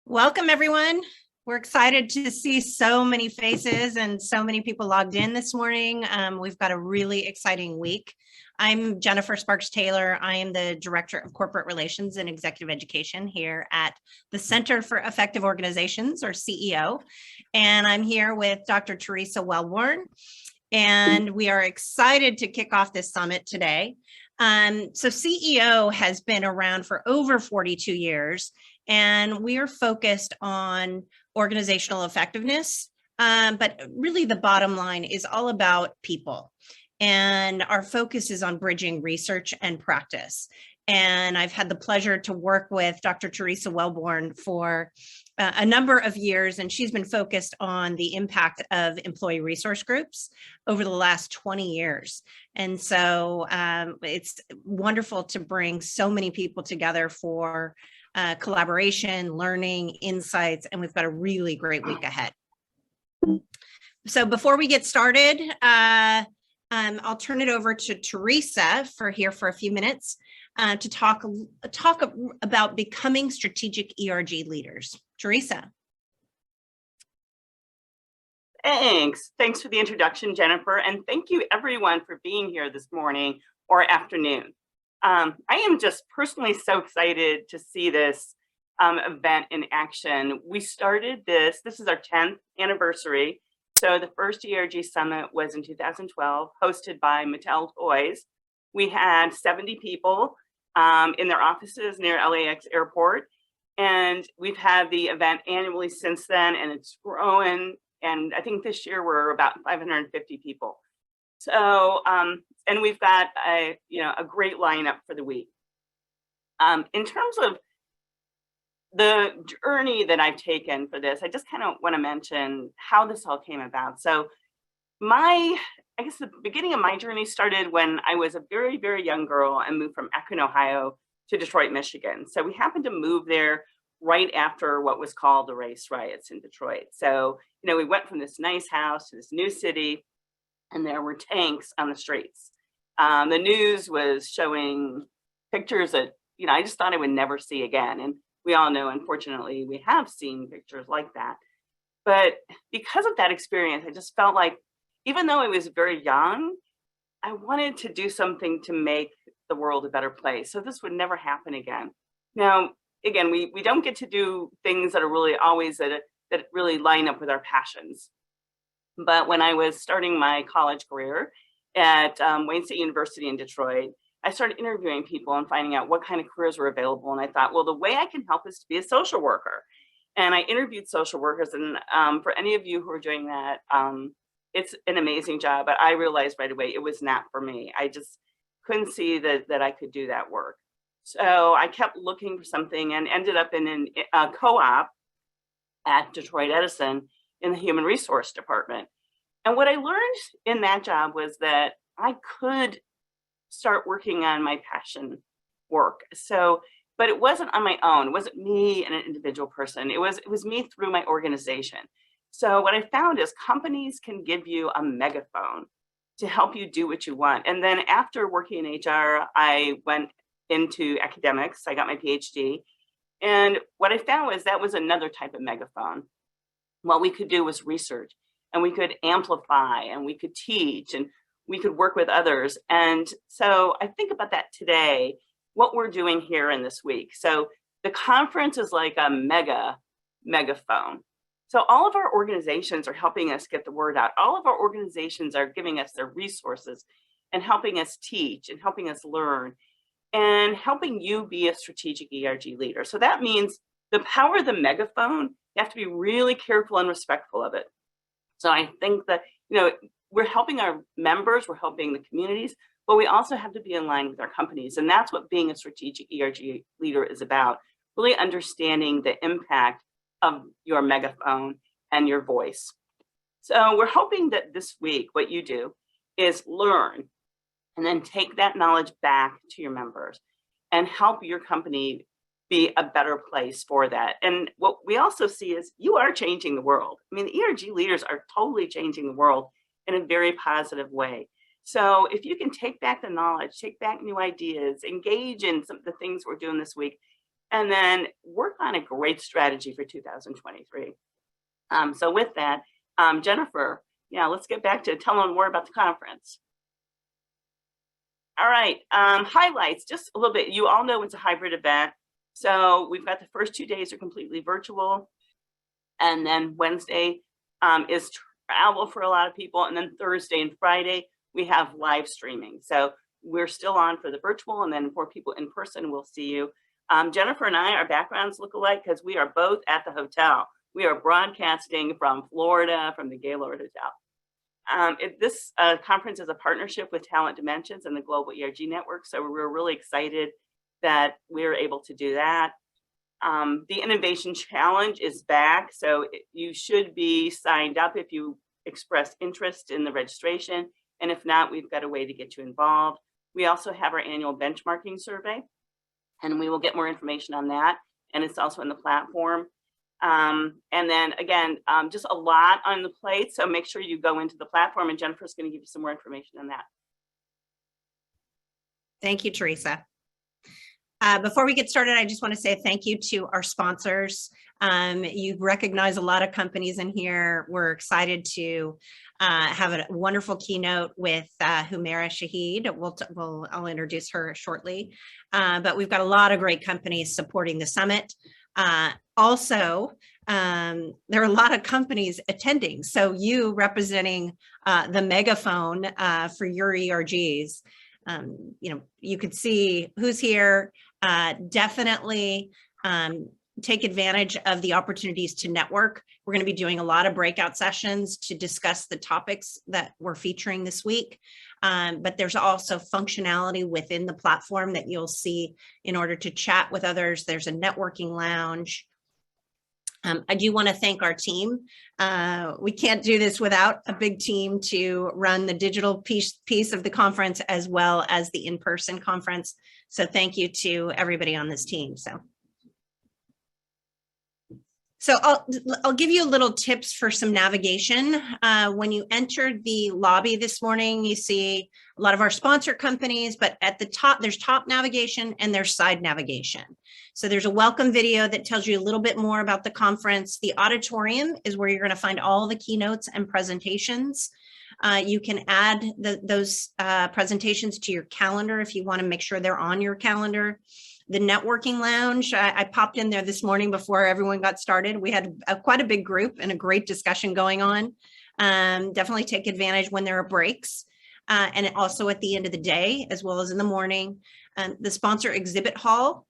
Welcome, everyone. We're excited to see so many faces and so many people logged in this morning. We've got a really exciting week. I'm Jennifer Sparks Taylor. I am the Director of Corporate Relations and Executive Education here at the Center for Effective Organizations, or CEO. And I'm here with Dr. Teresa Wellborn. And we are excited to kick off this summit today. So CEO has been around for over 42 years. And we are focused on organizational effectiveness, but really the bottom line is all about people. And our focus is on bridging research and practice. And I've had the pleasure to work with Dr. Teresa Wellborn for a number of years, and she's been focused on the impact of employee resource groups over the last 20 years. And so it's wonderful to bring so many people together for collaboration, learning, insights, and we've got a really great week ahead. So before we get started, I'll turn it over to Teresa for a few minutes to talk about becoming strategic ERG leaders. Teresa. Thanks for the introduction, Jennifer, and thank you everyone for being here this morning or afternoon. I am just personally so excited to see this event in action. We started this is our 10th anniversary. So the first ERG Summit was in 2012, hosted by Mattel Toys. We had 70 people in their offices near LAX airport. And we've had the event annually since then, and it's growing. And I think this year we're about 550 people. So, and we've got a great lineup for the week. In terms of the journey that I've taken for this, I just kind of want to mention how this all came about. So I guess the beginning of my journey started when I was a very, very young girl and moved from Akron, Ohio to Detroit, Michigan. So we happened to move there right after what was called the race riots in Detroit. So, we went from this nice house to this new city, and there were tanks on the streets. The news was showing pictures that, I just thought I would never see again. And we all know, unfortunately, we have seen pictures like that. But because of that experience, I just felt like, even though I was very young, I wanted to do something to make the world a better place. So this would never happen again. Now, again, we don't get to do things that are really always that really line up with our passions. But when I was starting my college career at Wayne State University in Detroit, I started interviewing people and finding out what kind of careers were available. And I thought, well, the way I can help is to be a social worker. And I interviewed social workers. And for any of you who are doing that, it's an amazing job. But I realized right away it was not for me. I just couldn't see that I could do that work. So I kept looking for something and ended up in a co-op at Detroit Edison in the human resource department. And what I learned in that job was that I could start working on my passion work. So, but it wasn't on my own. It wasn't me and an individual person. It was me through my organization. So what I found is companies can give you a megaphone to help you do what you want. And then after working in HR, I went into academics. I got my PhD. And what I found was that was another type of megaphone. What we could do was research, and we could amplify, and we could teach, and we could work with others. And so I think about that today, what we're doing here in this week. So the conference is like a megaphone. So all of our organizations are helping us get the word out. All of our organizations are giving us their resources and helping us teach and helping us learn and helping you be a strategic ERG leader. So that means the power of the megaphone, you have to be really careful and respectful of it. So I think that, we're helping our members, we're helping the communities, but we also have to be in line with our companies. And that's what being a strategic ERG leader is about, really understanding the impact of your megaphone and your voice. So we're hoping that this week, what you do is learn and then take that knowledge back to your members and help your company be a better place for that. And what we also see is you are changing the world. I mean, the ERG leaders are totally changing the world in a very positive way. So if you can take back the knowledge, take back new ideas, engage in some of the things we're doing this week, and then work on a great strategy for 2023. So with that, Jennifer, yeah, let's get back to telling more about the conference. All right, highlights, just a little bit. You all know it's a hybrid event. So we've got the first 2 days are completely virtual. And then Wednesday is travel for a lot of people. And then Thursday and Friday, we have live streaming. So we're still on for the virtual, and then for people in person, we'll see you. Jennifer and I, our backgrounds look alike because we are both at the hotel. We are broadcasting from Florida, from the Gaylord Hotel. This conference is a partnership with Talent Dimensions and the Global ERG Network. So we're really excited that we're able to do that. The Innovation Challenge is back. So you should be signed up if you express interest in the registration. And if not, we've got a way to get you involved. We also have our annual benchmarking survey, and we will get more information on that. And it's also in the platform. And then again, just a lot on the plate. So make sure you go into the platform, and Jennifer's going to give you some more information on that. Thank you, Teresa. Before we get started, I just want to say thank you to our sponsors. You recognize a lot of companies in here. We're excited to have a wonderful keynote with Humaira Shahid. I'll introduce her shortly. But we've got a lot of great companies supporting the summit. Also, there are a lot of companies attending. So you representing the megaphone for your ERGs, you could see who's here. Definitely take advantage of the opportunities to network. We're going to be doing a lot of breakout sessions to discuss the topics that we're featuring this week. But there's also functionality within the platform that you'll see in order to chat with others. There's a networking lounge. I do want to thank our team. We can't do this without a big team to run the digital piece of the conference as well as the in-person conference. So thank you to everybody on this team. So I'll give you a little tips for some navigation. When you entered the lobby this morning, you see a lot of our sponsor companies, but at the top, there's top navigation and there's side navigation. So there's a welcome video that tells you a little bit more about the conference. The auditorium is where you're going to find all the keynotes and presentations. You can add those presentations to your calendar if you want to make sure they're on your calendar. The networking lounge, I popped in there this morning before everyone got started. We had quite a big group and a great discussion going on. Definitely take advantage when there are breaks, and also at the end of the day, as well as in the morning. The sponsor exhibit hall,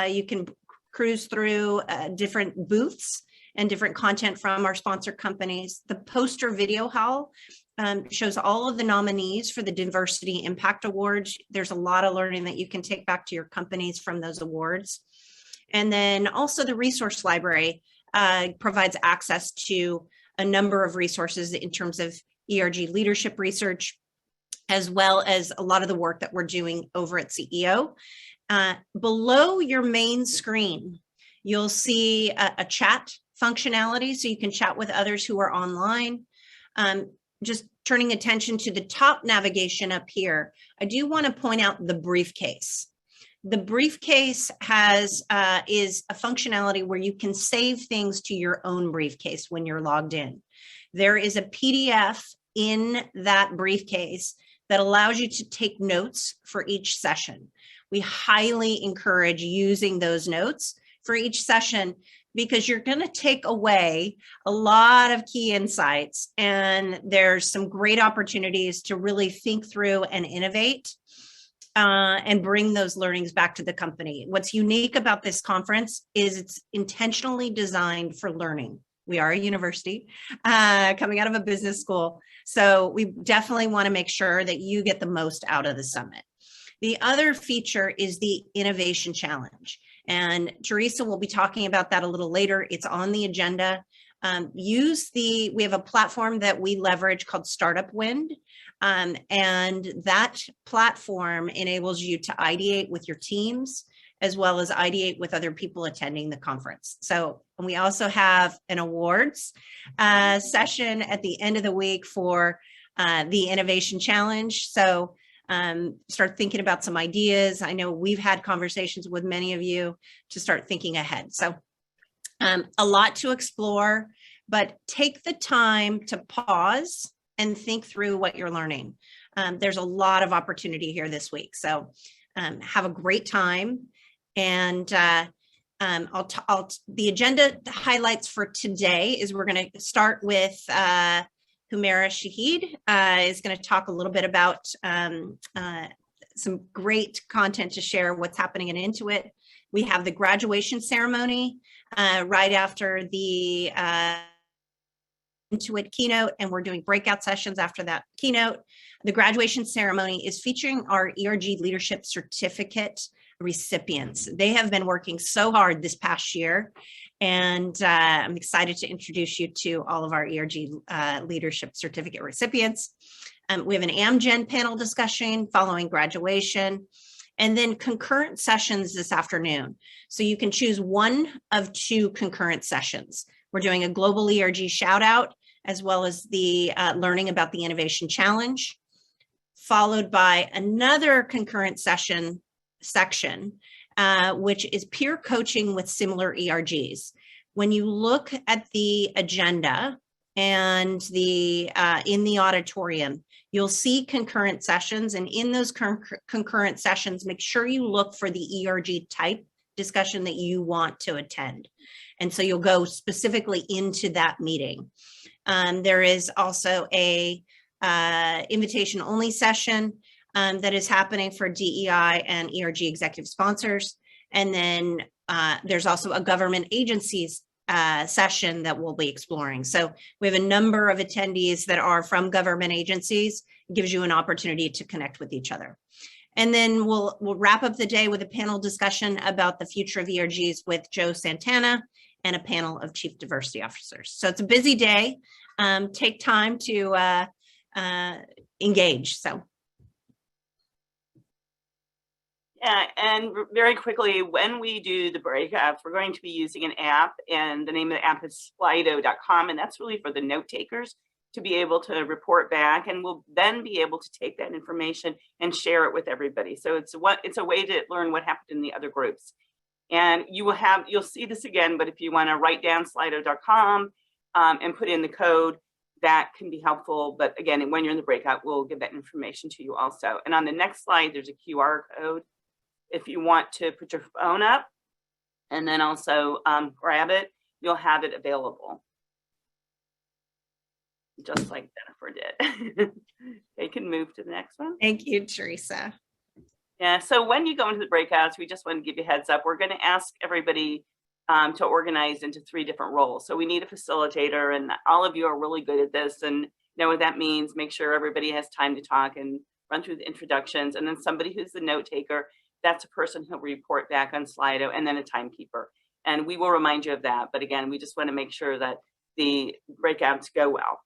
you can cruise through different booths and different content from our sponsor companies. The poster video hall shows all of the nominees for the Diversity Impact Awards. There's a lot of learning that you can take back to your companies from those awards. And then also the resource library provides access to a number of resources in terms of ERG leadership research, as well as a lot of the work that we're doing over at CEO. Below your main screen, you'll see a chat functionality, so you can chat with others who are online. Just turning attention to the top navigation up here, I do want to point out the briefcase. The briefcase is a functionality where you can save things to your own briefcase when you're logged in. There is a PDF in that briefcase that allows you to take notes for each session. We highly encourage using those notes for each session, because you're going to take away a lot of key insights, and there's some great opportunities to really think through and innovate and bring those learnings back to the company. What's unique about this conference is it's intentionally designed for learning. We are a university coming out of a business school, so we definitely want to make sure that you get the most out of the summit. The other feature is the Innovation Challenge. And Teresa will be talking about that a little later. It's on the agenda. We have a platform that we leverage called Startup Wind. And that platform enables you to ideate with your teams, as well as ideate with other people attending the conference. So we also have an awards session at the end of the week for the Innovation Challenge. So start thinking about some ideas. I know we've had conversations with many of you to start thinking ahead. So a lot to explore, but take the time to pause and think through what you're learning. There's a lot of opportunity here this week. So have a great time. And the agenda highlights for today is we're going to start with Humaira Shahid is going to talk a little bit about some great content to share what's happening in Intuit. We have the graduation ceremony right after the Intuit keynote, and we're doing breakout sessions after that keynote. The graduation ceremony is featuring our ERG Leadership Certificate recipients. They have been working so hard this past year, and I'm excited to introduce you to all of our ERG Leadership Certificate recipients. We have an Amgen panel discussion following graduation, and then concurrent sessions this afternoon. So you can choose one of two concurrent sessions. We're doing a global ERG shout out, as well as the learning about the innovation challenge, followed by another concurrent section, which is peer coaching with similar ERGs. When you look at the agenda and in the auditorium, you'll see concurrent sessions, and in those concurrent sessions, make sure you look for the ERG type discussion that you want to attend. And so you'll go specifically into that meeting. There is also a invitation only session that is happening for DEI and ERG executive sponsors. And then there's also a government agencies session that we'll be exploring. So we have a number of attendees that are from government agencies. It gives you an opportunity to connect with each other. And then we'll wrap up the day with a panel discussion about the future of ERGs with Joe Santana and a panel of chief diversity officers. So it's a busy day. Take time to engage. So. Yeah, and very quickly, when we do the breakouts, we're going to be using an app, and the name of the app is slido.com, and that's really for the note takers to be able to report back, and we'll then be able to take that information and share it with everybody. So it's a way to learn what happened in the other groups. And you'll see this again, but if you want to write down slido.com and put in the code, that can be helpful. But again, when you're in the breakout, we'll give that information to you also. And on the next slide, there's a QR code. If you want to put your phone up and then also grab it, you'll have it available. Just like Jennifer did. They can move to the next one. Thank you, Teresa. Yeah, so when you go into the breakouts, we just want to give you a heads up. We're going to ask everybody to organize into 3 different roles. So we need a facilitator, and all of you are really good at this and know what that means. Make sure everybody has time to talk and run through the introductions. And then somebody who's the note taker, that's a person who'll report back on Slido, and then a timekeeper. And we will remind you of that. But again, we just want to make sure that the breakouts go well.